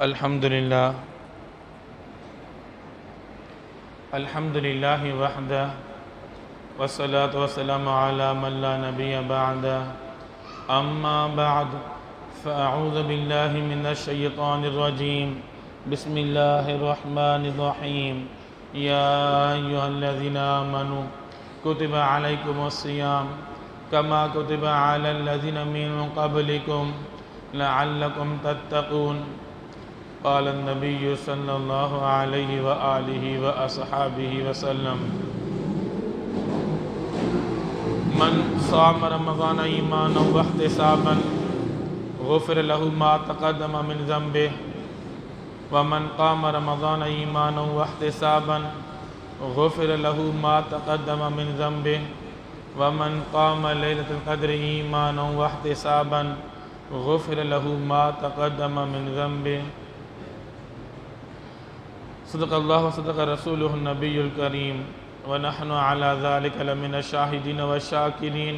الحمدللہ وحدہ والصلاة والسلام علی من لا نبی بعدہ اما بعد فاعوذ باللہ من الشیطان الرجیم بسم اللہ الرحمن الرحیم یا ایہا الذین آمنوا کتب علیکم الصیام کما کتب علی الذین من قبلکم لعلکم تتقون قال النبی صلی اللہ علیہ وآلہ وآصحابہ وسلم من صام رمضان ایمانا واحتسابا غفر له ما تقدم من ذنبه ومن قام رمضان ایمانا واحتسابا غفر له ما تقدم من ذنبه ومن قام ليلة القدر ایمانا واحتسابا غفر له ما تقدم من ذنبه صدق اللہ وصدق رسولہ النبی الکریم ونحن على ذلك لمن الشاہدین والشاکرین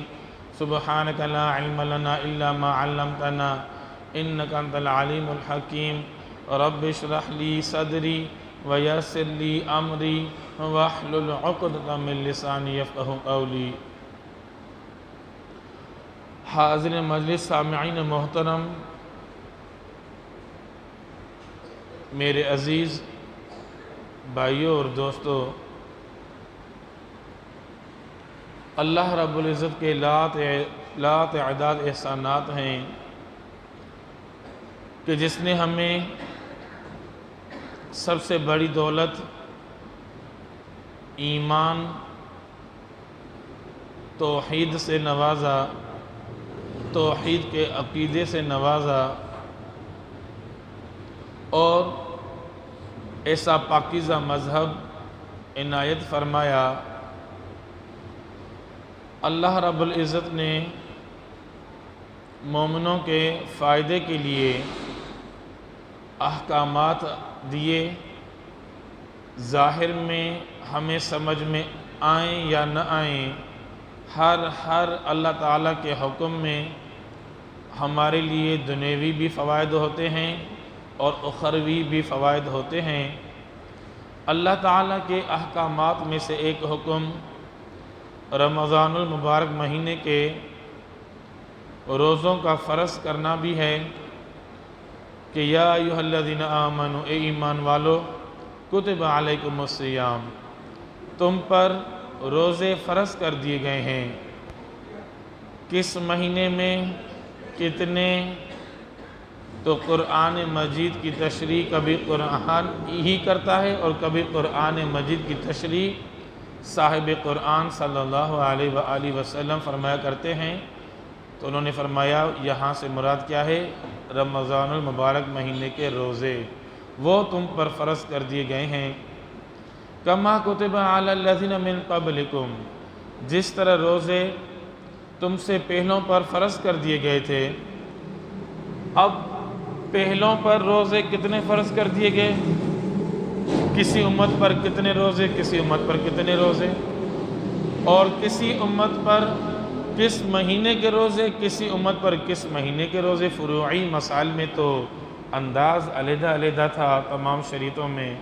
سبحانک لا علم لنا الا ما علمتنا انک انت العلیم الحکیم رب اشرح لی صدری ویسر لی امری واحلل عقدۃ من لسانی یفقہوا قولی۔ حاضر مجلس سامعین محترم، میرے عزیز بھائیوں اور دوستو، اللہ رب العزت کے لا تعداد احسانات ہیں کہ جس نے ہمیں سب سے بڑی دولت ایمان توحید سے نوازا، توحید کے عقیدے سے نوازا اور ایسا پاکیزہ مذہب عنایت فرمایا۔ اللہ رب العزت نے مومنوں کے فائدے کے لیے احکامات دیے، ظاہر میں ہمیں سمجھ میں آئیں یا نہ آئیں، ہر اللہ تعالیٰ کے حکم میں ہمارے لیے دنیوی بھی فوائد ہوتے ہیں اور اخروی بھی فوائد ہوتے ہیں۔ اللہ تعالیٰ کے احکامات میں سے ایک حکم رمضان المبارک مہینے کے روزوں کا فرض کرنا بھی ہے کہ یا ایھا الذین آمنوا، اے ایمان والو، کتب علیکم الصیام، تم پر روزے فرض کر دیے گئے ہیں۔ کس مہینے میں کتنے؟ تو قرآن مجید کی تشریح کبھی قرآن ہی کرتا ہے اور کبھی قرآن مجید کی تشریح صاحب قرآن صلی اللہ علیہ وآلہ وسلم فرمایا کرتے ہیں۔ تو انہوں نے فرمایا یہاں سے مراد کیا ہے؟ رمضان المبارک مہینے کے روزے، وہ تم پر فرض کر دیے گئے ہیں۔ کما کتب علی الذین من قبلکم، جس طرح روزے تم سے پہلوں پر فرض کر دیے گئے تھے۔ اب پہلوں پر روزے کتنے فرض کر دیے گئے؟ کسی امت پر کتنے روزے، کسی امت پر کتنے روزے، اور کسی امت پر کس مہینے کے روزے، کسی امت پر کس مہینے کے روزے۔ فروعی مسائل میں تو انداز علیحدہ علیحدہ تھا تمام شریعتوں میں،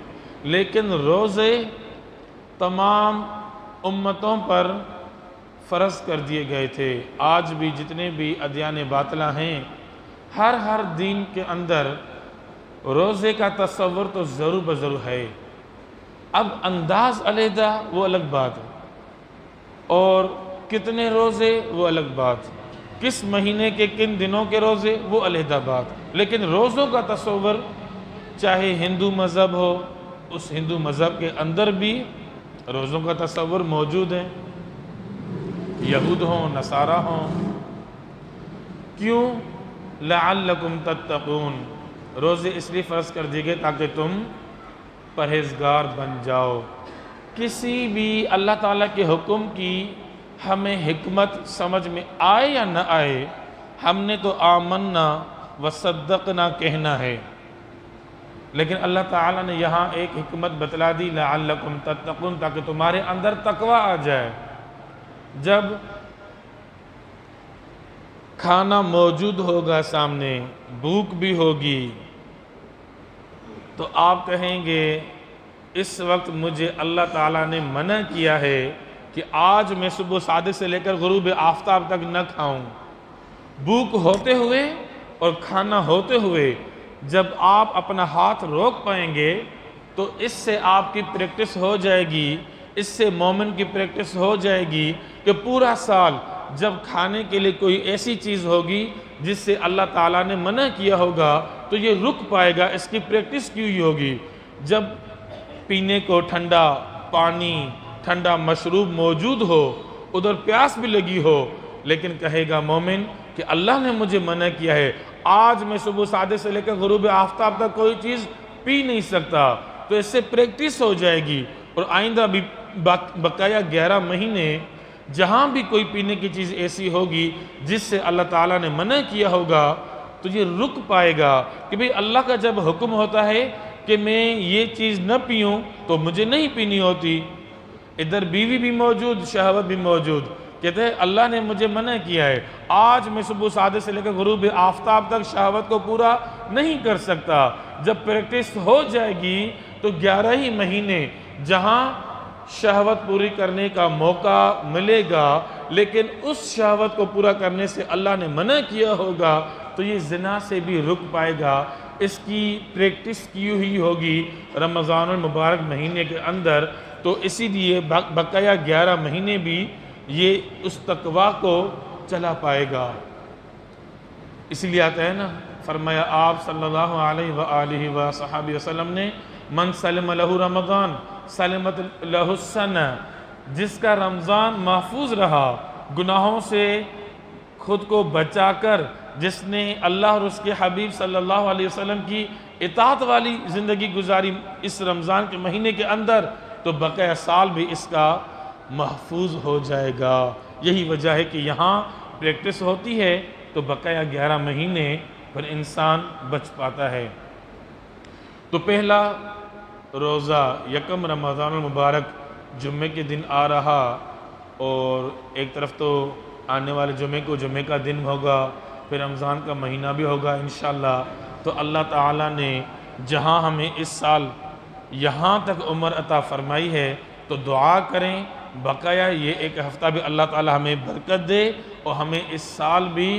لیکن روزے تمام امتوں پر فرض کر دیے گئے تھے۔ آج بھی جتنے بھی ادیان باطلہ ہیں، ہر دین کے اندر روزے کا تصور تو ضرور بضرور ہے۔ اب انداز علیحدہ وہ الگ بات ہے، اور کتنے روزے وہ الگ بات، کس مہینے کے کن دنوں کے روزے وہ علیحدہ بات، لیکن روزوں کا تصور چاہے ہندو مذہب ہو، اس ہندو مذہب کے اندر بھی روزوں کا تصور موجود ہے، یہود ہوں، نصارہ ہوں۔ کیوں؟ لعلکم تتقون، روزے اس لیے فرض کر دیے گئے تاکہ تم پرہیزگار بن جاؤ۔ کسی بھی اللہ تعالیٰ کے حکم کی ہمیں حکمت سمجھ میں آئے یا نہ آئے، ہم نے تو آمنا وصدقنا کہنا ہے، لیکن اللہ تعالیٰ نے یہاں ایک حکمت بتلا دی، لعلکم تتقون، تاکہ تمہارے اندر تقوی آ جائے۔ جب کھانا موجود ہوگا سامنے، بھوک بھی ہوگی، تو آپ کہیں گے اس وقت مجھے اللہ تعالیٰ نے منع کیا ہے کہ آج میں صبح صادق سے لے کر غروب آفتاب تک نہ کھاؤں۔ بھوک ہوتے ہوئے اور کھانا ہوتے ہوئے جب آپ اپنا ہاتھ روک پائیں گے تو اس سے آپ کی پریکٹس ہو جائے گی، اس سے مومن کی پریکٹس ہو جائے گی کہ پورا سال جب کھانے کے لیے کوئی ایسی چیز ہوگی جس سے اللہ تعالیٰ نے منع کیا ہوگا تو یہ رک پائے گا، اس کی پریکٹس کی ہوئی ہوگی۔ جب پینے کو ٹھنڈا پانی، ٹھنڈا مشروب موجود ہو، ادھر پیاس بھی لگی ہو، لیکن کہے گا مومن کہ اللہ نے مجھے منع کیا ہے، آج میں صبح صادق سے لے کر غروب آفتاب تک کوئی چیز پی نہیں سکتا، تو اس سے پریکٹس ہو جائے گی، اور آئندہ بھی بقایا 11 مہینے جہاں بھی کوئی پینے کی چیز ایسی ہوگی جس سے اللہ تعالیٰ نے منع کیا ہوگا تو یہ رک پائے گا کہ بھئی اللہ کا جب حکم ہوتا ہے کہ میں یہ چیز نہ پیوں تو مجھے نہیں پینی ہوتی۔ ادھر بیوی بھی موجود، شہوت بھی موجود، کہتے ہیں اللہ نے مجھے منع کیا ہے، آج میں صبح صادق سے لے کر غروب آفتاب تک شہوت کو پورا نہیں کر سکتا۔ جب پریکٹس ہو جائے گی تو 11 ہی مہینے جہاں شہوت پوری کرنے کا موقع ملے گا، لیکن اس شہوت کو پورا کرنے سے اللہ نے منع کیا ہوگا تو یہ زنا سے بھی رک پائے گا۔ اس کی پریکٹس کی ہوئی ہوگی رمضان المبارک مہینے کے اندر، تو اسی لیے بقایا 11 مہینے بھی یہ اس تقوی کو چلا پائے گا۔ اس لیے آتا ہے نا، فرمایا آپ صلی اللہ علیہ وآلہ وصحبہ وسلم نے، من سلم لہ رمضان سلمت لہ السنہ، جس کا رمضان محفوظ رہا، گناہوں سے خود کو بچا کر جس نے اللہ اور اس کے حبیب صلی اللہ علیہ وسلم کی اطاعت والی زندگی گزاری اس رمضان کے مہینے کے اندر، تو بقیہ سال بھی اس کا محفوظ ہو جائے گا۔ یہی وجہ ہے کہ یہاں پریکٹس ہوتی ہے تو بقیہ 11 مہینے پر انسان بچ پاتا ہے۔ تو پہلا روزہ یکم رمضان المبارک جمعے کے دن آ رہا، اور ایک طرف تو آنے والے جمعے کو جمعے کا دن ہوگا، پھر رمضان کا مہینہ بھی ہوگا انشاءاللہ۔ تو اللہ تعالیٰ نے جہاں ہمیں اس سال یہاں تک عمر عطا فرمائی ہے تو دعا کریں بقایا یہ ایک ہفتہ بھی اللہ تعالیٰ ہمیں برکت دے اور ہمیں اس سال بھی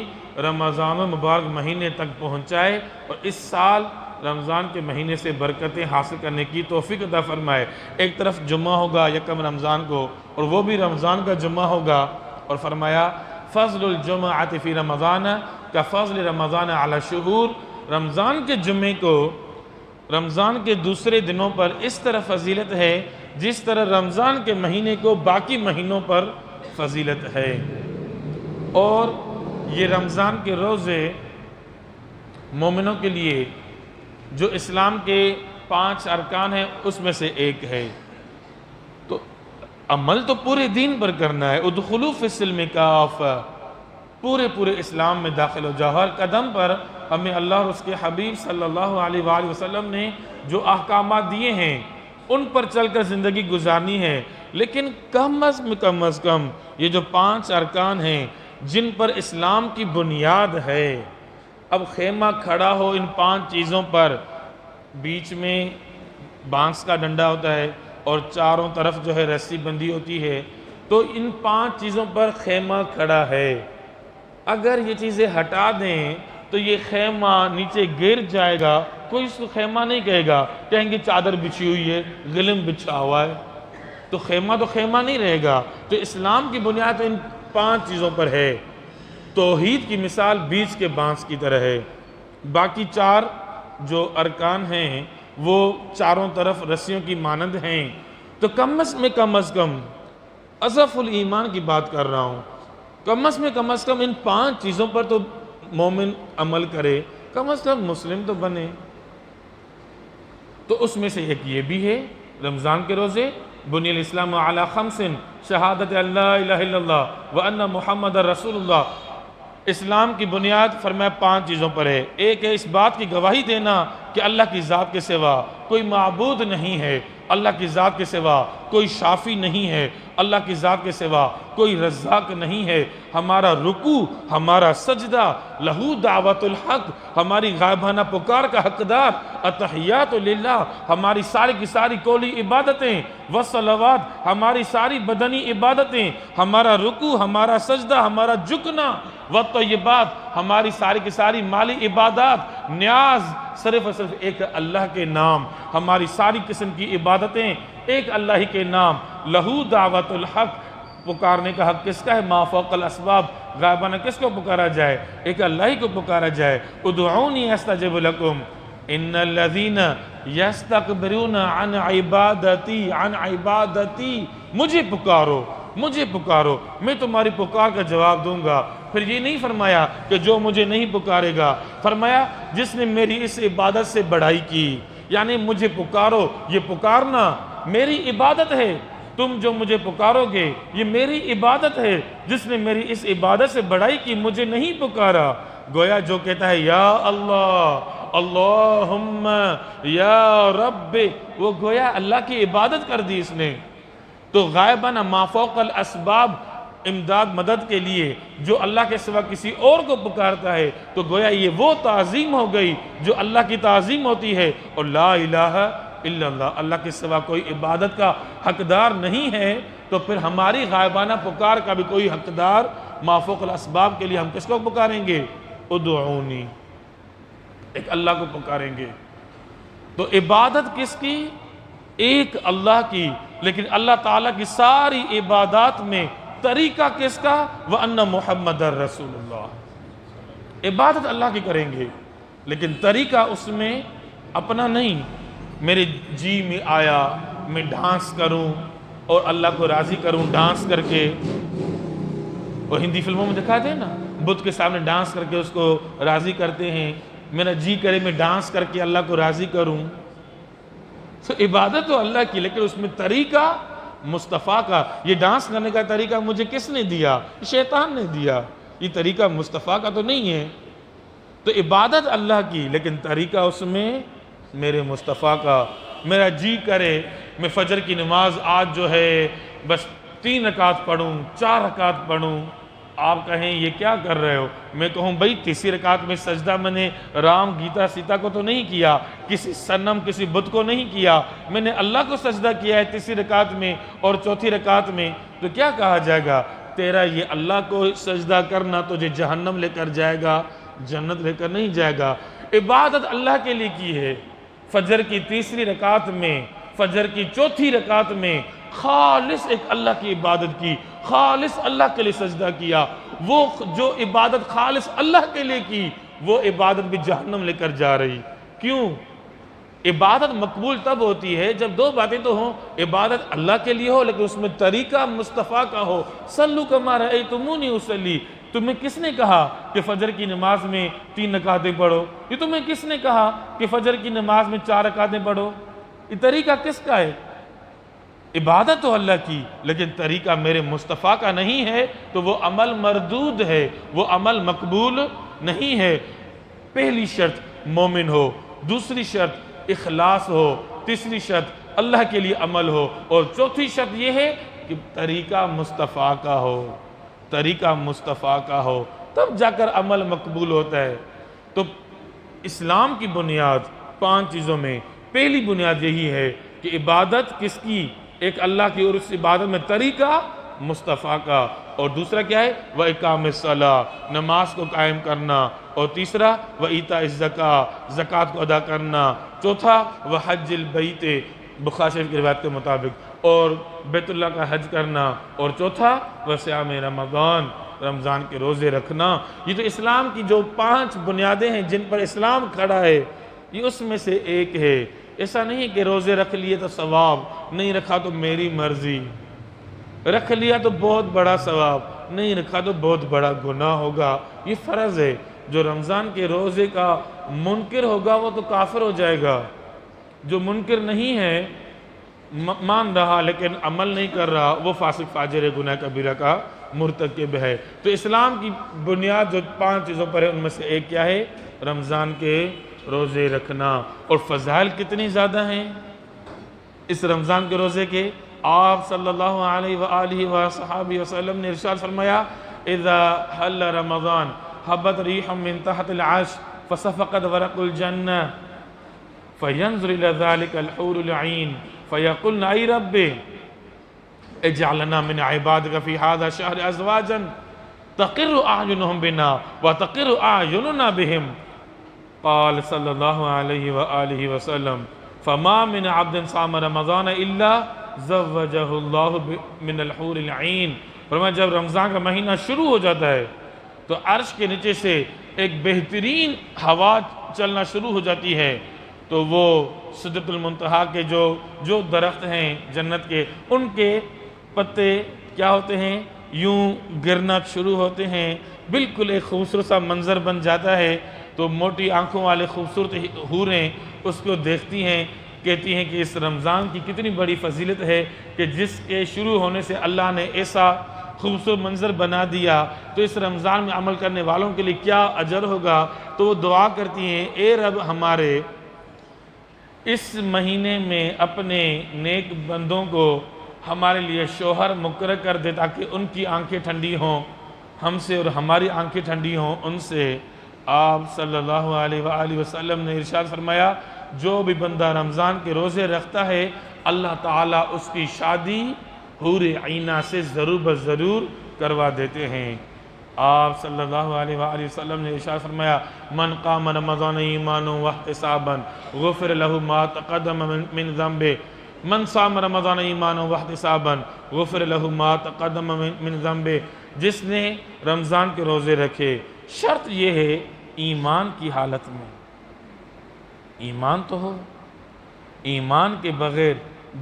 رمضان المبارک مہینے تک پہنچائے، اور اس سال رمضان کے مہینے سے برکتیں حاصل کرنے کی توفیق عطا فرمائے۔ ایک طرف جمعہ ہوگا یکم رمضان کو، اور وہ بھی رمضان کا جمعہ ہوگا، اور فرمایا فضل الجمعۃ فی رمضان کا فضل رمضان علی الشہور، رمضان کے جمعے کو رمضان کے دوسرے دنوں پر اس طرح فضیلت ہے جس طرح رمضان کے مہینے کو باقی مہینوں پر فضیلت ہے۔ اور یہ رمضان کے روزے مومنوں کے لیے جو اسلام کے 5 ارکان ہیں اس میں سے ایک ہے، تو عمل تو پورے دین پر کرنا ہے۔ ادخلوا فی السلم کافہ، پورے اسلام میں داخل ہو جاؤ۔ ہر قدم پر ہمیں اللہ اور اس کے حبیب صلی اللہ علیہ وآلہ وسلم نے جو احکامات دیے ہیں ان پر چل کر زندگی گزارنی ہے، لیکن کم از کم یہ جو 5 ارکان ہیں جن پر اسلام کی بنیاد ہے۔ اب خیمہ کھڑا ہو ان 5 چیزوں پر، بیچ میں بانس کا ڈنڈا ہوتا ہے اور چاروں طرف جو ہے رسی بندھی ہوتی ہے، تو ان 5 چیزوں پر خیمہ کھڑا ہے۔ اگر یہ چیزیں ہٹا دیں تو یہ خیمہ نیچے گر جائے گا، کوئی اس کو خیمہ نہیں کہے گا، کہیں گے چادر بچھی ہوئی ہے، غلم بچھا ہوا ہے، تو خیمہ نہیں رہے گا۔ تو اسلام کی بنیاد ان 5 چیزوں پر ہے۔ توحید کی مثال بیچ کے بانس کی طرح ہے، باقی 4 جو ارکان ہیں وہ چاروں طرف رسیوں کی مانند ہیں۔ تو کم از کم اضعف الایمان کی بات کر رہا ہوں، کم از کم ان 5 چیزوں پر تو مومن عمل کرے، کم از کم مسلم تو بنے۔ تو اس میں سے ایک یہ بھی ہے رمضان کے روزے، بنی الاسلام علی 5 شہادت اللہ الہ الا اللہ وان محمد رسول اللہ، اسلام کی بنیاد فرمایا 5 چیزوں پر ہے۔ ایک ہے اس بات کی گواہی دینا کہ اللہ کی ذات کے سوا کوئی معبود نہیں ہے، اللہ کی ذات کے سوا کوئی شافی نہیں ہے، اللہ کی ذات کے سوا کوئی رزاق نہیں ہے۔ ہمارا رکوع، ہمارا سجدہ، لہو دعوت الحق، ہماری غائبانہ پکار کا حقدار اتحیات للہ، ہماری ساری کی ساری قولی عبادتیں والصلوات، ہماری ساری بدنی عبادتیں، ہمارا رکوع، ہمارا سجدہ، ہمارا جھکنا والطیبات، ہماری ساری کی ساری مالی عبادات، نیاز صرف اور صرف ایک اللہ کے نام، ہماری ساری قسم کی عبادتیں ایک اللہ ہی کے نام، لہو دعوت الحق، پکارنے کا حق کس کا ہے؟ ما فوق الاسباب، غائبانہ کس کو پکارا جائے؟ ایک اللہ ہی کو پکارا جائے۔ ادعونی استجب لکم ان الذین یستکبرون عن عبادتی، مجھے پکارو، مجھے پکارو، میں تمہاری پکار کا جواب دوں گا۔ پھر یہ نہیں فرمایا کہ جو مجھے نہیں پکارے گا، فرمایا جس نے میری اس عبادت سے بڑائی کی، یعنی مجھے پکارو، یہ پکارنا میری عبادت ہے، تم جو مجھے پکارو گے یہ میری عبادت ہے، جس نے میری اس عبادت سے بڑائی کی مجھے نہیں پکارا۔ گویا جو کہتا ہے یا اللہ، اللہم یا رب، وہ گویا اللہ کی عبادت کر دی اس نے۔ تو غائبانہ ما فوق الاسباب، امداد مدد کے لیے جو اللہ کے سوا کسی اور کو پکارتا ہے تو گویا یہ وہ تعظیم ہو گئی جو اللہ کی تعظیم ہوتی ہے۔ اور لا الہ الا اللہ، اللہ کے سوا کوئی عبادت کا حقدار نہیں ہے، تو پھر ہماری غائبانہ پکار کا بھی کوئی حقدار ما فوق الاسباب کے لیے ہم کس کو پکاریں گے؟ ادعونی، ایک اللہ کو پکاریں گے۔ تو عبادت کس کی؟ ایک اللہ کی، لیکن اللہ تعالیٰ کی ساری عبادات میں طریقہ کس کا؟ وَأَنَّ مُحَمَّدَ رَسُولُ اللَّهِ، عبادت اللہ کی کریں گے لیکن طریقہ اس میں اپنا نہیں، میرے جی میں آیا میں ڈانس کروں اور اللہ کو راضی کروں ڈانس کر کے۔ وہ ہندی فلموں میں دکھاتے ہیں نا، بدھ کے سامنے ڈانس کر کے اس کو راضی کرتے ہیں، میرا جی کرے میں ڈانس کر کے اللہ کو راضی کروں۔ تو عبادت تو اللہ کی، لیکن اس میں طریقہ مصطفیٰ کا۔ یہ ڈانس کرنے کا طریقہ مجھے کس نے دیا؟ شیطان نے دیا، یہ طریقہ مصطفیٰ کا تو نہیں ہے۔ تو عبادت اللہ کی لیکن طریقہ اس میں میرے مصطفیٰ کا۔ میرا جی کرے میں فجر کی نماز آج جو ہے بس 3 رکعت پڑھوں، 4 رکعت پڑھوں، آپ کہیں یہ کیا کر رہے ہو؟ میں کہوں بھئی تیسری رکعت میں سجدہ میں نے رام گیتا سیتا کو تو نہیں کیا، کسی صنم کسی بت کو نہیں کیا، میں نے اللہ کو سجدہ کیا ہے تیسری رکعت میں اور چوتھی رکعت میں، تو کیا کہا جائے گا؟ تیرا یہ اللہ کو سجدہ کرنا تجھے جہنم لے کر جائے گا، جنت لے کر نہیں جائے گا۔ عبادت اللہ کے لیے کی ہے، فجر کی تیسری رکعت میں، فجر کی چوتھی رکعت میں خالص ایک اللہ کی عبادت کی، خالص اللہ کے لیے سجدہ کیا۔ وہ جو عبادت خالص اللہ کے لیے کی وہ عبادت بھی جہنم لے کر جا رہی۔ کیوں؟ عبادت مقبول تب ہوتی ہے جب 2 باتیں تو ہوں، عبادت اللہ کے لیے ہو لیکن اس میں طریقہ مصطفیٰ کا ہو۔ صلو کما رأیتمونی اصلی، تمہیں کس نے کہا کہ فجر کی نماز میں 3 رکعتیں پڑھو؟ یہ تمہیں کس نے کہا کہ فجر کی نماز میں 4 رکعتیں پڑھو؟ یہ طریقہ کس کا ہے؟ عبادت تو اللہ کی لیکن طریقہ میرے مصطفیٰ کا نہیں ہے تو وہ عمل مردود ہے، وہ عمل مقبول نہیں ہے۔ پہلی شرط مومن ہو، دوسری شرط اخلاص ہو، تیسری شرط اللہ کے لیے عمل ہو، اور چوتھی شرط یہ ہے کہ طریقہ مصطفیٰ کا ہو، طریقہ مصطفیٰ کا ہو، تب جا کر عمل مقبول ہوتا ہے۔ تو اسلام کی بنیاد 5 چیزوں میں پہلی بنیاد یہی ہے کہ عبادت کس کی؟ ایک اللہ کی، اور اس عبادت میں طریقہ مصطفیٰ کا، اور دوسرا کیا ہے؟ وَإِقَامِ الصَّلَاةِ، نماز کو قائم کرنا، اور تیسرا وَإِيتَاءِ الزَّكَاةِ، زکوٰۃ کو ادا کرنا، چوتھا وَحَجِّ الْبَيْتِ، بخاری شریف کی روایت کے مطابق، اور بیت اللہ کا حج کرنا، اور چوتھا وَصِيَامِ رمضان، رمضان کے روزے رکھنا۔ یہ تو اسلام کی جو 5 بنیادیں ہیں جن پر اسلام کھڑا ہے، یہ اس میں سے ایک ہے۔ ایسا نہیں کہ روزے رکھ لیے تو ثواب، نہیں رکھا تو میری مرضی، رکھ لیا تو بہت بڑا ثواب، نہیں رکھا تو بہت بڑا گناہ ہوگا۔ یہ فرض ہے، جو رمضان کے روزے کا منکر ہوگا وہ تو کافر ہو جائے گا، جو منکر نہیں ہے مان رہا لیکن عمل نہیں کر رہا وہ فاسق فاجر گناہ کبیرہ کا مرتکب ہے۔ تو اسلام کی بنیاد جو 5 چیزوں پر ہے ان میں سے ایک کیا ہے؟ رمضان کے روزے رکھنا۔ اور فضائل کتنی زیادہ ہیں اس رمضان کے روزے کے؟ آپ صلی اللہ علیہ وآلہ وصحبہ وسلم نے ارشاد فرمایا اذا حل رمضان حبت ریح من تحت العرش فصفقت ورق الجنہ فینظر الى ذلك الحور العین فیقلن ای رب اجعلنا من عبادك في هذا الشهر ازواجا تقر اعینهم بنا وتقر اعیننا بهم قال صلی اللہ علیہ وآلہ وسلم فما من عبد صام رمضان الا زوجہ اللہ من الحور العین۔ فرمایا جب رمضان کا مہینہ شروع ہو جاتا ہے تو عرش کے نیچے سے ایک بہترین ہوا چلنا شروع ہو جاتی ہے، تو وہ سدرۃ المنتہا کے جو درخت ہیں جنت کے، ان کے پتے کیا ہوتے ہیں، یوں گرنا شروع ہوتے ہیں، بالکل ایک خوبصورت سا منظر بن جاتا ہے۔ تو موٹی آنکھوں والے خوبصورت حوریں اس کو دیکھتی ہیں، کہتی ہیں کہ اس رمضان کی کتنی بڑی فضیلت ہے کہ جس کے شروع ہونے سے اللہ نے ایسا خوبصورت منظر بنا دیا، تو اس رمضان میں عمل کرنے والوں کے لیے کیا اجر ہوگا۔ تو وہ دعا کرتی ہیں اے رب ہمارے اس مہینے میں اپنے نیک بندوں کو ہمارے لیے شوہر مقرر کر دے تاکہ ان کی آنکھیں ٹھنڈی ہوں ہم سے اور ہماری آنکھیں ٹھنڈی ہوں ان سے۔ آپ صلی اللہ علیہ وآلہ وسلم نے ارشاد فرمایا جو بھی بندہ رمضان کے روزے رکھتا ہے اللہ تعالیٰ اس کی شادی حور عینہ سے ضرور بضرور کروا دیتے ہیں۔ آپ صلی اللہ علیہ وآلہ وسلم نے ارشاد فرمایا من قام رمضان ایمانا واحتسابا غفر له ما تقدم من ذنبه من صام رمضان ایمانا واحتسابا غفر له ما تقدم من ذنبه۔ جس نے رمضان کے روزے رکھے، شرط یہ ہے ایمان کی حالت میں، ایمان تو ہو، ایمان کے بغیر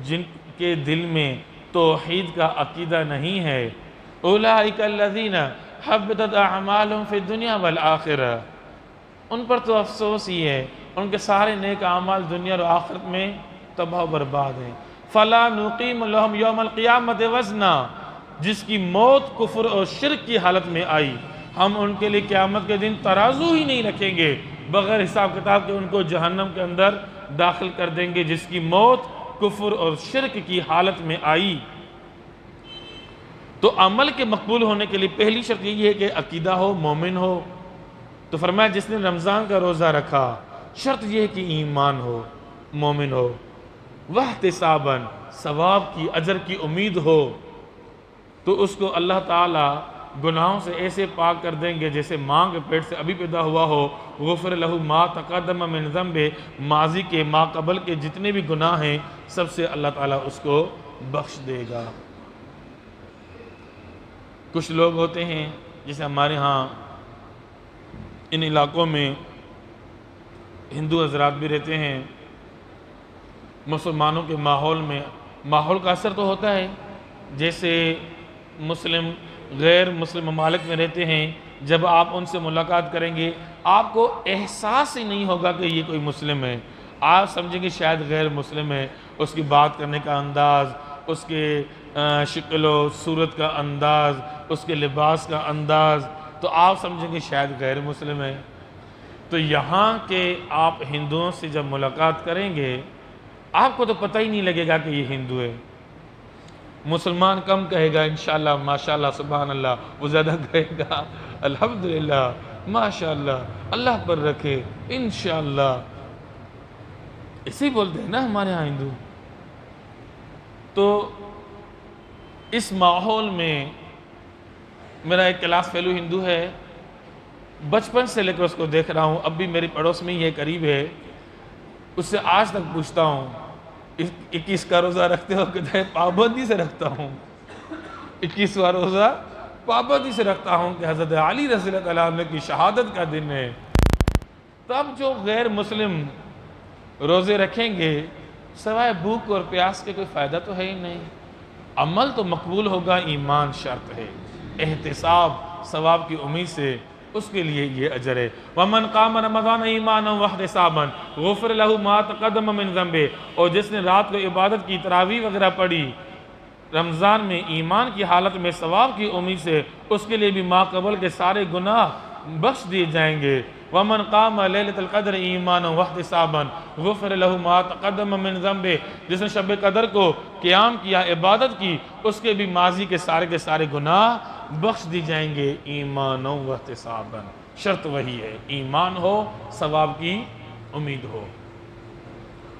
جن کے دل میں توحید کا عقیدہ نہیں ہے اولئک الذین حبطت اعمالهم فی الدنیا والآخرہ، ان پر تو افسوس ہی ہے، ان کے سارے نیک اعمال دنیا اور آخرت میں تباہ و برباد ہیں۔ فلا نقیم لهم یوم القیامت وزنا، جس کی موت کفر اور شرک کی حالت میں آئی، ہم ان کے لیے قیامت کے دن ترازو ہی نہیں رکھیں گے، بغیر حساب کتاب کے ان کو جہنم کے اندر داخل کر دیں گے، جس کی موت کفر اور شرک کی حالت میں آئی۔ تو عمل کے مقبول ہونے کے لیے پہلی شرط یہ ہے کہ عقیدہ ہو، مومن ہو۔ تو فرمایا جس نے رمضان کا روزہ رکھا، شرط یہ ہے کہ ایمان ہو، مومن ہو، واحتساباً ثواب کی اجر کی امید ہو، تو اس کو اللہ تعالیٰ گناہوں سے ایسے پاک کر دیں گے جیسے ماں کے پیٹ سے ابھی پیدا ہوا ہو۔ غفر له ما تقدم من ذنبه، ماضی کے ما قبل کے جتنے بھی گناہ ہیں سب سے اللہ تعالیٰ اس کو بخش دے گا۔ کچھ لوگ ہوتے ہیں جیسے ہمارے ہاں ان علاقوں میں ہندو حضرات بھی رہتے ہیں، مسلمانوں کے ماحول میں ماحول کا اثر تو ہوتا ہے، جیسے مسلم غیر مسلم ممالک میں رہتے ہیں، جب آپ ان سے ملاقات کریں گے آپ کو احساس ہی نہیں ہوگا کہ یہ کوئی مسلم ہے، آپ سمجھیں گے شاید غیر مسلم ہے، اس کی بات کرنے کا انداز، اس کے شکل و صورت کا انداز، اس کے لباس کا انداز، تو آپ سمجھیں گے شاید غیر مسلم ہے۔ تو یہاں کے آپ ہندوؤں سے جب ملاقات کریں گے آپ کو تو پتہ ہی نہیں لگے گا کہ یہ ہندو ہے، مسلمان کم کہے گا انشاءاللہ ماشاءاللہ سبحان اللہ، وہ زیادہ کہے گا الحمدللہ ماشاءاللہ اللہ پر رکھے انشاءاللہ، اسی بولتے ہیں نا ہمارے ہاں ہندو۔ تو اس ماحول میں میرا ایک کلاس فیلو ہندو ہے، بچپن سے لے کر اس کو دیکھ رہا ہوں، اب بھی میری پڑوس میں یہ قریب ہے، اس سے آج تک پوچھتا ہوں 21 کا روزہ رکھتے ہو؟ کہتا ہے پابندی سے رکھتا ہوں، 21واں روزہ پابندی سے رکھتا ہوں کہ حضرت علی رضی اللہ عنہ کی شہادت کا دن ہے۔ تب جو غیر مسلم روزے رکھیں گے سوائے بھوک اور پیاس کے کوئی فائدہ تو ہے ہی نہیں، عمل تو مقبول ہوگا، ایمان شرط ہے، احتساب ثواب کی امید سے اس کے لیے یہ اجر ہے۔ وَمَنْ قَامَ رَمَضَانَ ایمانا وَاحْتِسَابًا غُفِرَ لَهُ مَا تَقَدَّمَ مِنْ ذَنبِهِ، اور جس نے رات کو عبادت کی، تراویح وغیرہ پڑھی رمضان میں ایمان کی حالت میں ثواب کی امید سے، اس کے لیے بھی ما قبل کے سارے گناہ بخش دیے جائیں گے۔ وَمَنْ قَامَ لَيْلَةَ الْقَدْرِ إِيمَانًا وَاحْتِسَابًا غُفِرَ لَهُ مَا تَقَدَّمَ مِنْ ذَنْبِهِ، جس نے شب قدر کو قیام کیا، عبادت کی، اس کے بھی ماضی کے سارے گناہ بخش دی جائیں گے۔ ایمانًا واحتسابًا، شرط وہی ہے، ایمان ہو، ثواب کی امید ہو۔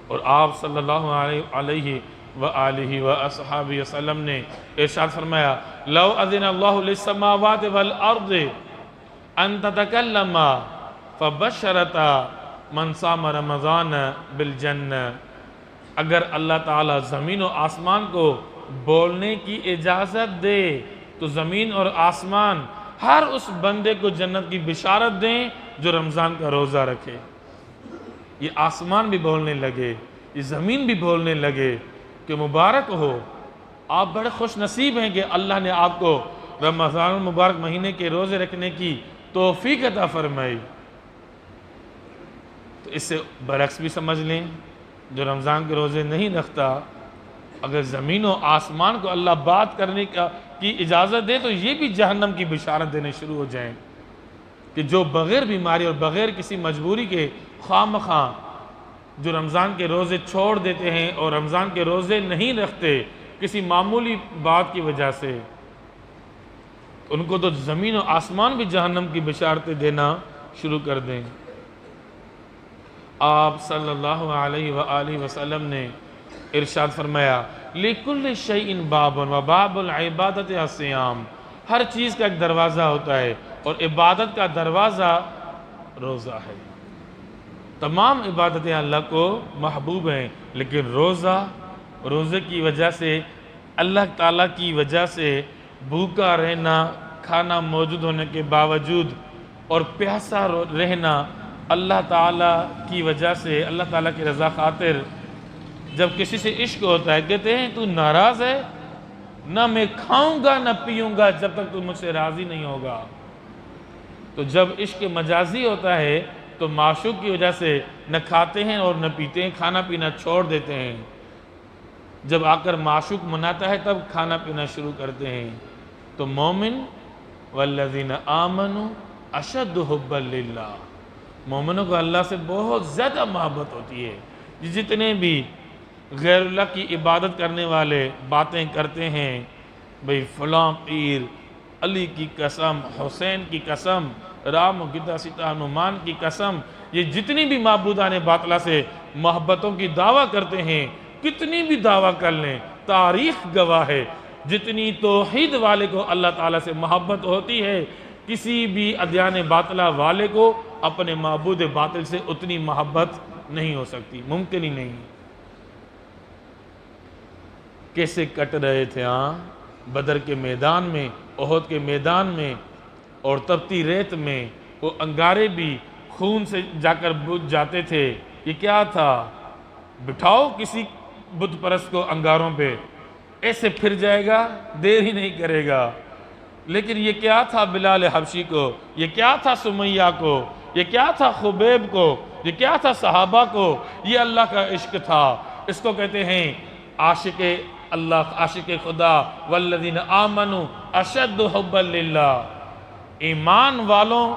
اور آپ صلی اللہ علیہ وآلہ وآصحابہ وسلم نے ارشاد فرمایا، لو اذن اللہ للسماوات والارض ان تتکلم فبشرت من صام رمضان بالجنہ، اگر اللہ تعالیٰ زمین و آسمان کو بولنے کی اجازت دے تو زمین اور آسمان ہر اس بندے کو جنت کی بشارت دیں جو رمضان کا روزہ رکھے۔ یہ آسمان بھی بولنے لگے، یہ زمین بھی بولنے لگے کہ مبارک ہو، آپ بڑے خوش نصیب ہیں کہ اللہ نے آپ کو رمضان المبارک مہینے کے روزے رکھنے کی توفیق عطا فرمائی۔ تو اس سے برعکس بھی سمجھ لیں، جو رمضان کے روزے نہیں رکھتا، اگر زمین و آسمان کو اللہ بات کرنے کی اجازت دے تو یہ بھی جہنم کی بشارت دینے شروع ہو جائیں کہ جو بغیر بیماری اور بغیر کسی مجبوری کے خواہ مخواہ جو رمضان کے روزے چھوڑ دیتے ہیں اور رمضان کے روزے نہیں رکھتے کسی معمولی بات کی وجہ سے، ان کو تو زمین و آسمان بھی جہنم کی بشارتیں دینا شروع کر دیں۔ آپ صلی اللہ علیہ وآلہ وسلم نے ارشاد فرمایا، لِكُلِّ شَيْءٍ بَابٌ وَبَابُ الْعِبَادَةِ الصِّيَامُ، ہر چیز کا ایک دروازہ ہوتا ہے اور عبادت کا دروازہ روزہ ہے۔ تمام عبادتیں اللہ کو محبوب ہیں، لیکن روزے کی وجہ سے، اللہ تعالیٰ کی وجہ سے بھوکا رہنا، کھانا موجود ہونے کے باوجود اور پیاسا رہنا، اللہ تعالیٰ کی وجہ سے، اللہ تعالیٰ کی رضا خاطر، جب کسی سے عشق ہوتا ہے کہتے ہیں تو ناراض ہے، نہ میں کھاؤں گا نہ پیوں گا جب تک تو مجھ سے راضی نہیں ہوگا۔ تو جب عشق مجازی ہوتا ہے تو معشوق کی وجہ سے نہ کھاتے ہیں اور نہ پیتے ہیں، کھانا پینا چھوڑ دیتے ہیں، جب آ کر معشوق مناتا ہے تب کھانا پینا شروع کرتے ہیں۔ تو مومن والذین آمنوا اشد حبا للہ، مومنوں کو اللہ سے بہت زیادہ محبت ہوتی ہے۔ جتنے بھی غیر اللہ کی عبادت کرنے والے باتیں کرتے ہیں، بھئی فلاں پیر، علی کی قسم، حسین کی قسم، رام و گدا سیتا ہنومان کی قسم، یہ جتنی بھی معبودان باطلہ سے محبتوں کی دعویٰ کرتے ہیں، کتنی بھی دعویٰ کر لیں، تاریخ گواہ ہے، جتنی توحید والے کو اللہ تعالیٰ سے محبت ہوتی ہے، کسی بھی ادیان باطلہ والے کو اپنے معبود باطل سے اتنی محبت نہیں ہو سکتی، ممکن ہی نہیں۔ کیسے کٹ رہے تھے بدر کے میدان میں، احد کے میدان میں اور تپتی ریت میں، وہ انگارے بھی خون سے جا کر بجھ جاتے تھے۔ یہ کیا تھا؟ بٹھاؤ کسی بت پرست کو انگاروں پہ، ایسے پھر جائے گا، دیر ہی نہیں کرے گا۔ لیکن یہ کیا تھا بلال حبشی کو، یہ کیا تھا سمیہ کو، یہ کیا تھا خبیب کو، یہ کیا تھا صحابہ کو، یہ اللہ کا عشق تھا۔ اس کو کہتے ہیں عاشق اللہ، عاشق خدا، والذین آمنوا اشد حبا للہ، ایمان والوں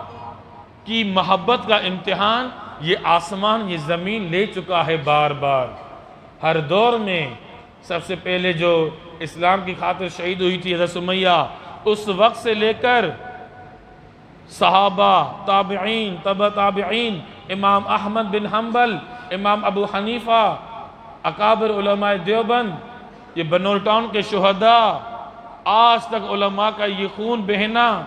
کی محبت کا امتحان یہ آسمان یہ زمین لے چکا ہے بار بار۔ ہر دور میں سب سے پہلے جو اسلام کی خاطر شہید ہوئی تھی حضرت سمیہ، اس وقت سے لے کر صحابہ، تابعین، تبع تابعین، امام احمد بن حنبل، امام ابو حنیفہ، اکابر علماء دیوبند، یہ بنول ٹاؤن کے شہداء، آج تک علماء کا یہ خون بہنا،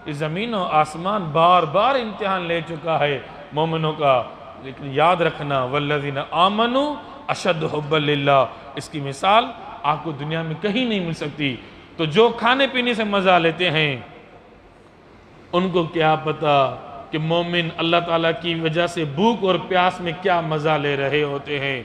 یہ زمین و آسمان بار بار امتحان لے چکا ہے مومنوں کا۔ لیکن یاد رکھنا، والذین آمنوا اشد حبا للہ، اس کی مثال آپ کو دنیا میں کہیں نہیں مل سکتی۔ تو جو کھانے پینے سے مزہ لیتے ہیں، ان کو کیا پتا کہ مومن اللہ تعالیٰ کی وجہ سے بھوک اور پیاس میں کیا مزہ لے رہے ہوتے ہیں۔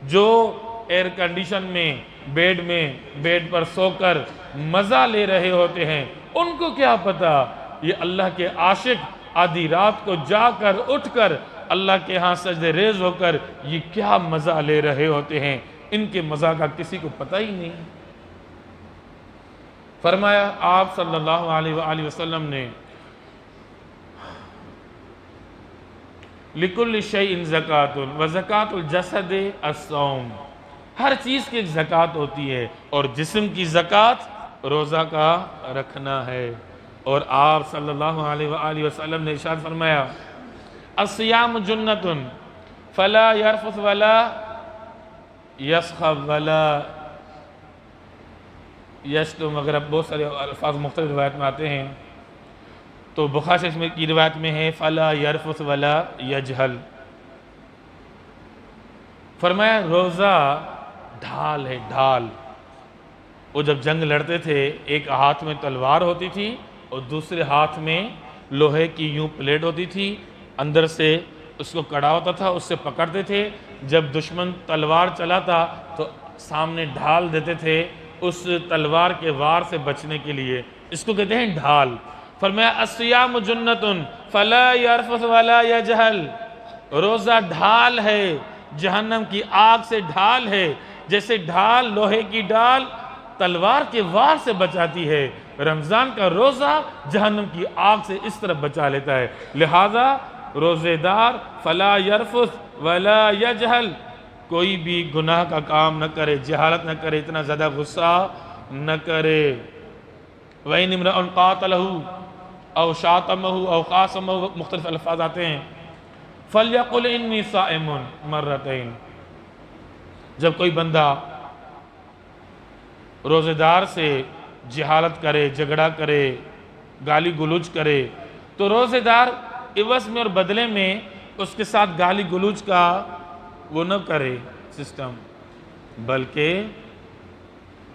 جو ایئر کنڈیشن میں بیڈ پر سو کر مزہ لے رہے ہوتے ہیں، ان کو کیا پتا یہ اللہ کے عاشق آدھی رات کو جا کر اٹھ کر اللہ کے ہاں سجدے ریز ہو کر یہ کیا مزہ لے رہے ہوتے ہیں۔ ان کے مزہ کا کسی کو پتہ ہی نہیں۔ فرمایا آپ صلی اللہ علیہ وآلہ وسلم نے، لِكُلِّ شَيْءٍ زَكَاتٌ وَزَكَاتُ الْجَسَدِ الصَّوْمُ، ہر چیز کی ایک زکوٰۃ ہوتی ہے، اور جسم کی زکوٰۃ روزہ کا رکھنا ہے۔ اور آپ صلی اللہ علیہ وآلہ وسلم نے ارشاد فرمایا الصیام جنۃ فلا یرفث ولا یسخب ولا یشتم، اگر اب بہت سارے الفاظ مختلف روایت میں آتے ہیں، تو بخاری شریف کی روایت میں ہے فلا یرفث ولا یجہل۔ فرمایا روزہ ڈھال ہے، ڈھال۔ وہ جب جنگ لڑتے تھے ایک ہاتھ میں تلوار ہوتی تھی اور دوسرے ہاتھ میں لوہے کی یوں پلیٹ ہوتی تھی، اندر سے اس کو کڑا ہوتا تھا، اس سے پکڑتے تھے، جب دشمن تلوار چلاتا تو سامنے ڈھال دیتے تھے اس تلوار کے وار سے بچنے کے لیے، اس کو کہتے ہیں ڈھال۔ فرمایا الصیام جنۃ فلا یرفث ولا یجہل، روزہ ڈھال ہے، جہنم کی آگ سے ڈھال ہے، جیسے ڈھال لوہے کی ڈال تلوار کے وار سے بچاتی ہے، رمضان کا روزہ جہنم کی آگ سے اس طرح بچا لیتا ہے۔ لہذا روزے دار فلا یرفث ولا یجہل، کوئی بھی گناہ کا کام نہ کرے، جہالت نہ کرے، اتنا زیادہ غصہ نہ کرے۔ وَإِنِ امْرَؤٌ قَاتَلَهُ أَوْ شَاتَمَهُ أَوْ خَاصَمَهُ، مختلف الفاظ آتے ہیں۔ فَلْيَقُلْ إِنِّي صَائِمٌ مرتين، جب کوئی بندہ روزے دار سے جہالت کرے، جھگڑا کرے، گالی گلوچ کرے، تو روزے دار عوض میں اور بدلے میں اس کے ساتھ گالی گلوچ کا وہ نہ کرے سسٹم، بلکہ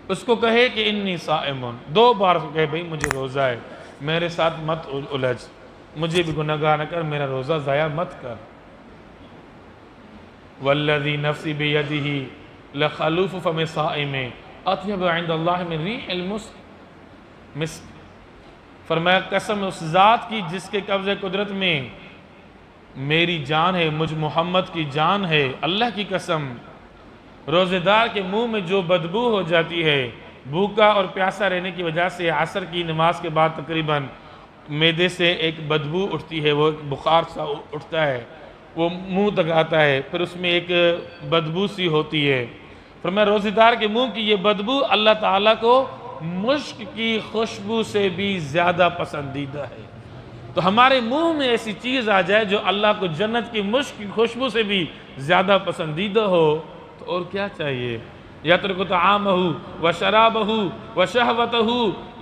اس کو کہے کہ انی صائم، 2 بار اس کو کہے بھئی مجھے روزہ ہے، میرے ساتھ مت الجھ، مجھے بھی گناہگار نہ کر، میرا روزہ ضائع مت کر۔ والذی نفسی بیدہ لخلوف فم صائم اطیب عند اللہ من ریح المسک، فرمایا قسم اس ذات کی جس کے قبض قدرت میں میری جان ہے، مجھ محمد کی جان ہے، اللہ کی قسم، روزے دار کے منہ میں جو بدبو ہو جاتی ہے بھوکا اور پیاسا رہنے کی وجہ سے، عصر کی نماز کے بعد تقریباً معدے سے ایک بدبو اٹھتی ہے، وہ ایک بخار سا اٹھتا ہے، وہ منہ تک آتا ہے، پھر اس میں ایک بدبو سی ہوتی ہے۔ فرمایا روزے دار کے منہ کی یہ بدبو اللہ تعالیٰ کو مشک کی خوشبو سے بھی زیادہ پسندیدہ ہے۔ تو ہمارے منہ میں ایسی چیز آ جائے جو اللہ کو جنت کی مشک کی خوشبو سے بھی زیادہ پسندیدہ ہو، تو اور کیا چاہیے؟ یترک طعامہ وشرابہ وشہوتہ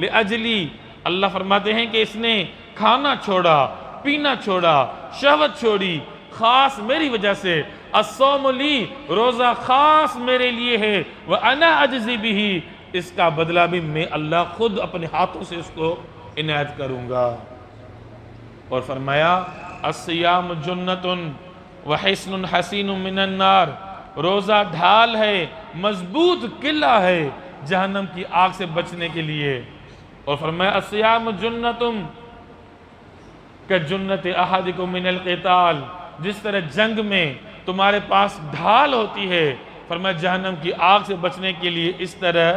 لأجلی، اللہ فرماتے ہیں کہ اس نے کھانا چھوڑا، پینا چھوڑا، شہوت چھوڑی، خاص میری وجہ سے۔ الصوم لی، روزہ خاص میرے لیے ہے، وَأَنَا أَجْزِي بِهِ، اس کا بدلہ بھی میں اللہ خود اپنے ہاتھوں سے اس کو عنایت کروں گا۔ اور فرمایا الصیام جنۃ وحصن حصین من النار، روزہ ڈھال ہے، مضبوط قلعہ ہے جہنم کی آگ سے بچنے کے لیے۔ اور فرمایا الصیام جنۃ کجنۃ احدکم من القتال، جس طرح جنگ میں تمہارے پاس ڈھال ہوتی ہے، فرمایا جہنم کی آگ سے بچنے کے لیے اس طرح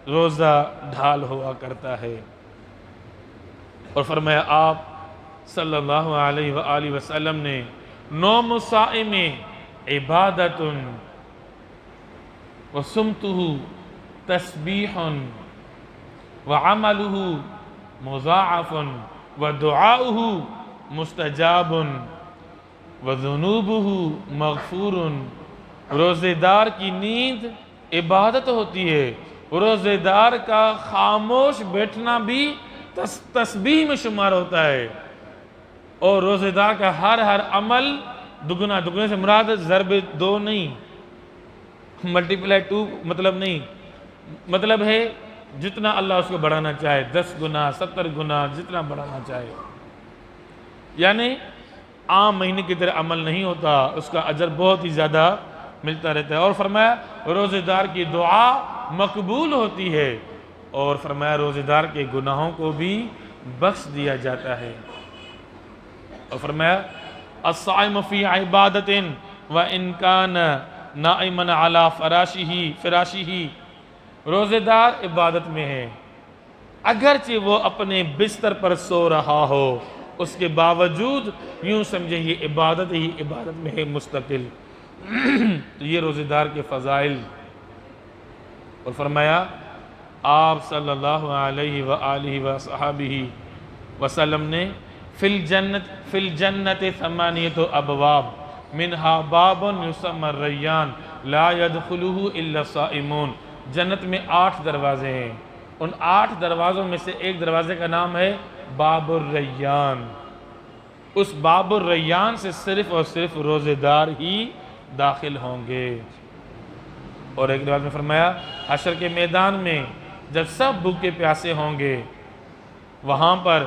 روزہ ڈھال ہوا کرتا ہے۔ اور فرمایا آپ صلی اللہ علیہ وآلہ وسلم نے نوم الصائم عبادت وصمتہ تسبیح وعملہ مضاعف ودعاؤہ مستجاب وذنوبہ مغفور، روزے دار کی نیند عبادت ہوتی ہے، روزے دار کا خاموش بیٹھنا بھی تسبیح میں شمار ہوتا ہے، اور روزے دار کا ہر عمل دگنا، دگنے سے مراد ضرب 2 نہیں، ملٹیپلائی 2 مطلب نہیں، مطلب ہے جتنا اللہ اس کو بڑھانا چاہے، 10 گنا 70 گنا جتنا بڑھانا چاہے، یعنی عام مہینے کی طرح عمل نہیں ہوتا، اس کا اجر بہت ہی زیادہ ملتا رہتا ہے۔ اور فرمایا روزے دار کی دعا مقبول ہوتی ہے، اور فرمایا روزے دار کے گناہوں کو بھی بخش دیا جاتا ہے۔ اور فرمایا الصائم فی عبادت وان کان نائما علی فراشہ، روزے دار عبادت میں ہے اگرچہ وہ اپنے بستر پر سو رہا ہو، اس کے باوجود یوں سمجھیں یہ عبادت ہی عبادت میں ہے مستقل۔ تو یہ روزے دار کے فضائل، اور فرمایا آپ صلی اللہ علیہ وآلہ وصحبہ وسلم نے فی الجنت ثمانیۃ ابواب منہا باب یسمى الریان لا يدخلہ الا الصائمون۔ جنت میں 8 دروازے ہیں، ان 8 دروازوں میں سے ایک دروازے کا نام ہے باب الریان۔ اس باب الریان سے صرف اور صرف روزے دار ہی داخل ہوں گے۔ اور ایک روایت میں فرمایا حشر کے میدان میں جب سب بھوکے پیاسے ہوں گے، وہاں پر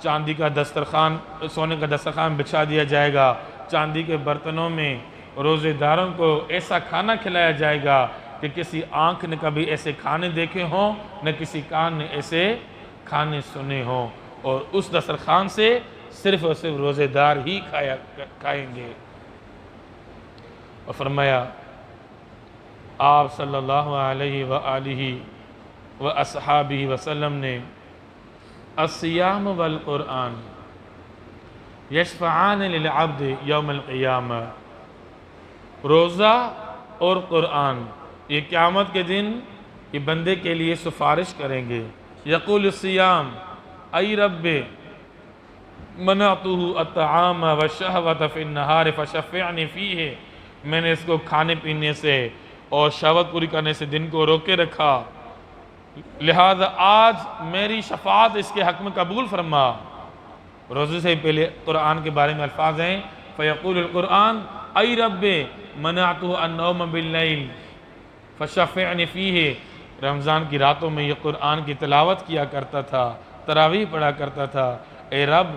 چاندی کا دسترخوان، سونے کا دسترخوان بچھا دیا جائے گا، چاندی کے برتنوں میں روزے داروں کو ایسا کھانا کھلایا جائے گا کہ کسی آنکھ نے کبھی ایسے کھانے دیکھے ہوں، نہ کسی کان نے ایسے کھانے سنے ہوں، اور اس دسترخوان سے صرف اور صرف روزے دار ہی کھائیں گے۔ اور فرمایا آپ صلی اللہ علیہ وآلہ وصحبہ وسلم نے الصیام والقرآن یشفعان للعبد یوم القیامہ، روزہ اور قرآن یہ قیامت کے دن یہ بندے کے لیے سفارش کریں گے۔ یقول الصیام ای رب منعتہ الطعام والشہوۃ فی النہار فشفعنی فیہ، میں نے اس کو کھانے پینے سے اور شہوت پوری کرنے سے دن کو روکے رکھا، لہذا آج میری شفاعت اس کے حق میں قبول فرما۔ روزے سے پہلے قرآن کے بارے میں الفاظ ہیں فیقول القرآن ای رب منعتہ النوم باللیل فشفعنی فیہ، رمضان کی راتوں میں یہ قرآن کی تلاوت کیا کرتا تھا، تراویح پڑھا کرتا تھا، اے رب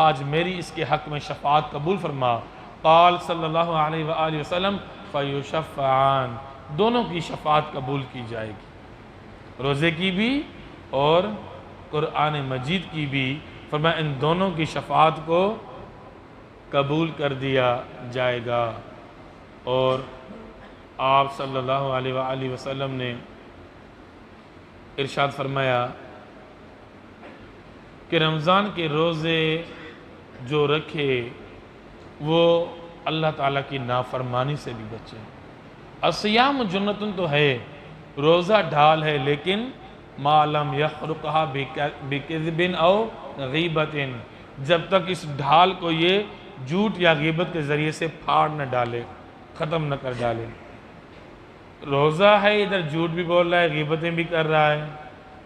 آج میری اس کے حق میں شفاعت قبول فرما۔ قال صلی اللہ علیہ وآلہ وسلم فیشفعان، دونوں کی شفاعت قبول کی جائے گی، روزے کی بھی اور قرآن مجید کی بھی۔ فرمایا ان دونوں کی شفاعت کو قبول کر دیا جائے گا۔ اور آپ صلی اللہ علیہ وآلہ وسلم نے ارشاد فرمایا کہ رمضان کے روزے جو رکھے وہ اللہ تعالیٰ کی نافرمانی سے بھی بچے۔ الصیام جنتن تو ہے، روزہ ڈھال ہے، لیکن ما لم یخرقہا بکذب او غیبت، جب تک اس ڈھال کو یہ جھوٹ یا غیبت کے ذریعے سے پھاڑ نہ ڈالے، ختم نہ کر ڈالے۔ روزہ ہے، ادھر جھوٹ بھی بول رہا ہے، غیبتیں بھی کر رہا ہے،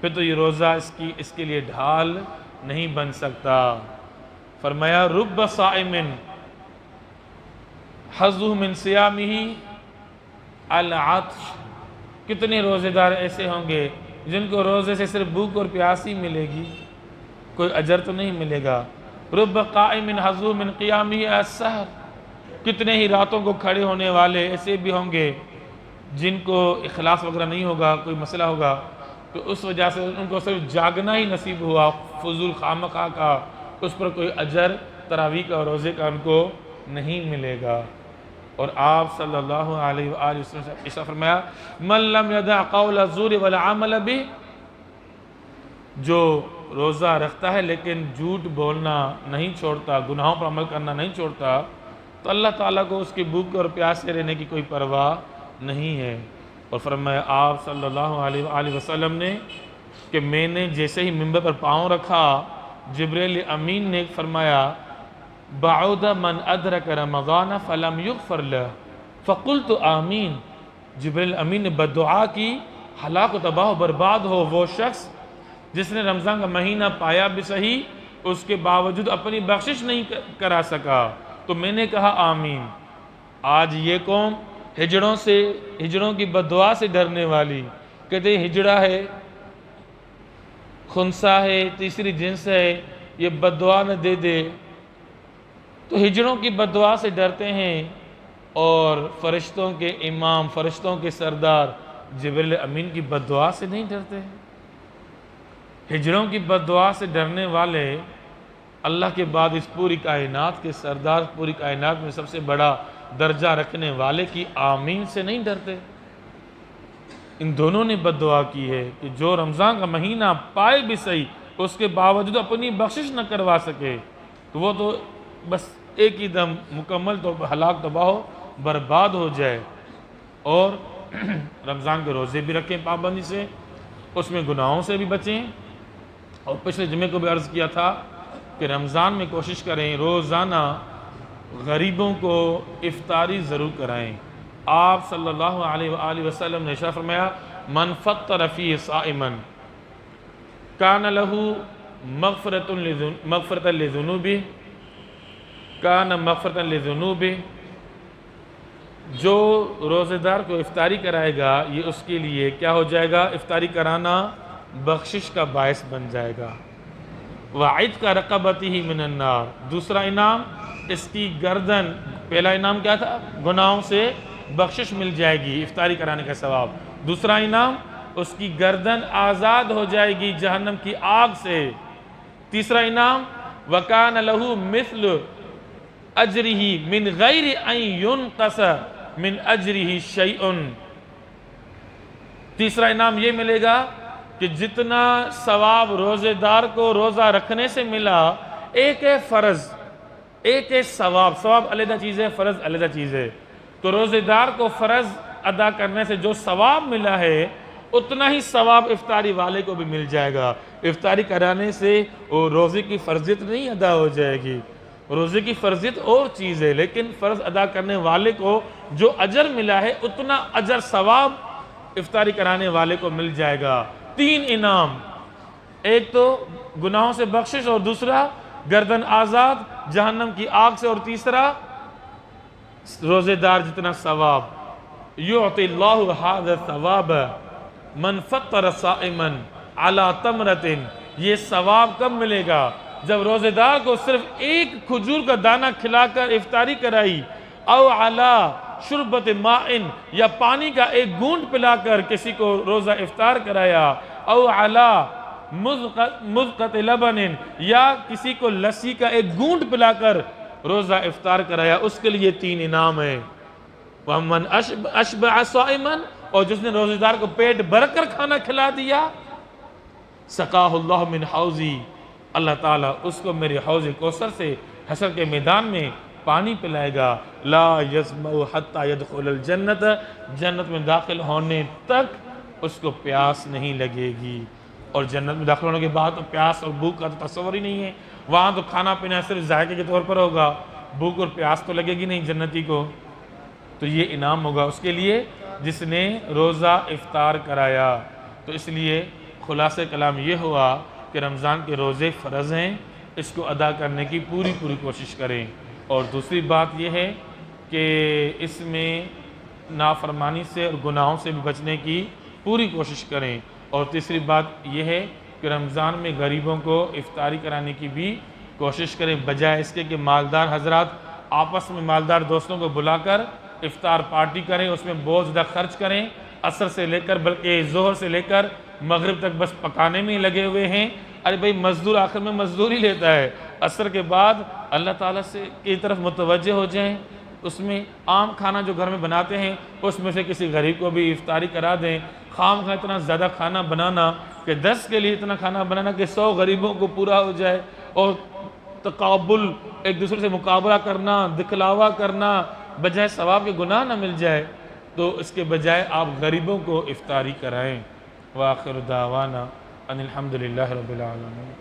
پھر تو یہ روزہ اس کے لیے ڈھال نہیں بن سکتا۔ فرمایا رب صائم حظہ من صیامہ العطش، کتنے روزے دار ایسے ہوں گے جن کو روزے سے صرف بھوک اور پیاس ہی ملے گی، کوئی اجر تو نہیں ملے گا۔ رب قائم حظہ من قیامہ السحر، کتنے ہی راتوں کو کھڑے ہونے والے ایسے بھی ہوں گے جن کو اخلاص وغیرہ نہیں ہوگا، کوئی مسئلہ ہوگا، تو اس وجہ سے ان کو صرف جاگنا ہی نصیب ہوا، فضول خامخواہ کا، اس پر کوئی اجر تراویح کا اور روزے کا ان کو نہیں ملے گا۔ اور آپ صلی اللہ علیہ وآلہ وسلم نے ایسا فرمایا من لم یدع قول الزور والعمل بہ، جو روزہ رکھتا ہے لیکن جھوٹ بولنا نہیں چھوڑتا، گناہوں پر عمل کرنا نہیں چھوڑتا، تو اللہ تعالیٰ کو اس کی بھوک اور پیاس سے رہنے کی کوئی پرواہ نہیں ہے۔ اور فرمایا آپ صلی اللہ علیہ وآلہ وسلم نے کہ میں نے جیسے ہی منبر پر پاؤں رکھا، جبریل امین نے فرمایا بعد من ادرک رمضان فلم یغفر له فقلت آمین، جبریل امین نے بددعا کی ہلاک و تباہ و برباد ہو وہ شخص جس نے رمضان کا مہینہ پایا بھی صحیح، اس کے باوجود اپنی بخشش نہیں کرا سکا، تو میں نے کہا آمین۔ آج یہ قوم ہجڑوں کی بددعا سے ڈرنے والی، کہتے ہیں ہجڑا ہے، خنسا ہے، تیسری جنس ہے، یہ بددعا نہ دے دے، تو ہجڑوں کی بددعا سے ڈرتے ہیں، اور فرشتوں کے امام، فرشتوں کے سردار جبریل امین کی بددعا سے نہیں ڈرتے ہیں۔ ہجڑوں کی بددعا سے ڈرنے والے اللہ کے بعد اس پوری کائنات کے سردار، پوری کائنات میں سب سے بڑا درجہ رکھنے والے کی آمین سے نہیں ڈرتے۔ ان دونوں نے بددعا کی ہے کہ جو رمضان کا مہینہ پائے بھی صحیح، اس کے باوجود اپنی بخشش نہ کروا سکے، تو وہ تو بس ایک ہی دم مکمل طور پر ہلاک تباہ و برباد ہو جائے۔ اور رمضان کے روزے بھی رکھیں پابندی سے، اس میں گناہوں سے بھی بچیں۔ اور پچھلے جمعے کو بھی عرض کیا تھا کہ رمضان میں کوشش کریں روزانہ غریبوں کو افطاری ضرور کرائیں۔ آپ صلی اللہ علیہ وآلہ وسلم نے ارشاد فرمایا من فطر فیہ صائما کان لہ مغفرۃ لذنوبہ کان مغفرۃ لذنوبہ، جو روزہ دار کو افطاری کرائے گا یہ اس کے لیے کیا ہو جائے گا؟ افطاری کرانا بخشش کا باعث بن جائے گا۔ وَعِتْقَ رَقَبَتِهِ مِنَ النَّارِ، دوسرا انعام اس کی گردن، پہلا انعام کیا تھا؟ گناہوں سے بخشش مل جائے گی افطاری کرانے کا ثواب۔ دوسرا انعام اس کی گردن آزاد ہو جائے گی جہنم کی آگ سے۔ تیسرا انعام وَكَانَ لَهُ مِثْلُ أَجْرِهِ مِنْ غَيْرِ أَنْ يُنْقَصَ مِنْ أَجْرِهِ شَيْءٌ، تیسرا انعام یہ ملے گا کہ جتنا ثواب روزے دار کو روزہ رکھنے سے ملا، ایک ہے فرض، ایک ہے ثواب، ثواب علیحدہ چیز ہے، فرض علیحدہ چیز ہے۔ تو روزے دار کو فرض ادا کرنے سے جو ثواب ملا ہے اتنا ہی ثواب افطاری والے کو بھی مل جائے گا۔ افطاری کرانے سے وہ روزے کی فرضیت نہیں ادا ہو جائے گی، روزے کی فرضیت اور چیز ہے، لیکن فرض ادا کرنے والے کو جو اجر ملا ہے اتنا اجر ثواب افطاری کرانے والے کو مل جائے گا۔ تین انعام، ایک تو گناہوں سے بخشش، اور دوسرا گردن آزاد جہنم کی آگ سے، اور تیسرا روزے دار جتنا ثواب۔ یعطی اللہ ھذا الثواب من فطر صائما علی تمرۃ، یہ ثواب کب ملے گا؟ جب روزے دار کو صرف ایک کھجور کا دانہ کھلا کر افطاری کرائی، او علی شربت ماء، یا پانی کا ایک گھونٹ پلا کر کسی کو روزہ افطار کرایا، او علی مذقۃ لبن، یا کسی کو لسی کا ایک گھونٹ پلا کر روزہ افطار کرایا، اس کے لیے تین انعام ہیں۔ وَمَنْ أَشْبَعَ صَائِمًا، اور جس نے روزے دار کو پیٹ بھر کر کھانا کھلا دیا، سقاہ اللہ من حوضی، اللہ تعالیٰ اس کو میرے حوض کوثر سے حشر کے میدان میں پانی پلائے گا، لا یظمأ حتی یدخل الجنت، جنت میں داخل ہونے تک اس کو پیاس نہیں لگے گی۔ اور جنت میں داخل ہونے کے بعد تو پیاس اور بھوک کا تو تصور ہی نہیں ہے، وہاں تو کھانا پینا صرف ذائقے کے طور پر ہوگا، بھوک اور پیاس تو لگے گی نہیں جنتی کو۔ تو یہ انعام ہوگا اس کے لیے جس نے روزہ افطار کرایا۔ تو اس لیے خلاصہ کلام یہ ہوا کہ رمضان کے روزے فرض ہیں، اس کو ادا کرنے کی پوری کوشش کریں۔ اور دوسری بات یہ ہے کہ اس میں نافرمانی سے اور گناہوں سے بھی بچنے کی پوری کوشش کریں۔ اور تیسری بات یہ ہے کہ رمضان میں غریبوں کو افطاری کرانے کی بھی کوشش کریں، بجائے اس کے کہ مالدار حضرات آپس میں مالدار دوستوں کو بلا کر افطار پارٹی کریں، اس میں بہت زیادہ خرچ کریں، عصر سے لے کر بلکہ ظہر سے لے کر مغرب تک بس پکانے میں ہی لگے ہوئے ہیں۔ ارے بھائی مزدور آخر میں مزدوری لیتا ہے، عصر کے بعد اللہ تعالیٰ سے کی طرف متوجہ ہو جائیں، اس میں عام کھانا جو گھر میں بناتے ہیں اس میں سے کسی غریب کو بھی افطاری کرا دیں۔ خام خواہ اتنا زیادہ کھانا بنانا کہ 10 کے لیے اتنا کھانا بنانا کہ 100 غریبوں کو پورا ہو جائے، اور تقابل ایک دوسرے سے مقابلہ کرنا، دکھلاوا کرنا، بجائے ثواب کے گناہ نہ مل جائے، تو اس کے بجائے آپ غریبوں کو افطاری کرائیں۔ وآخر دعوانا ان الحمدللہ رب العالمین۔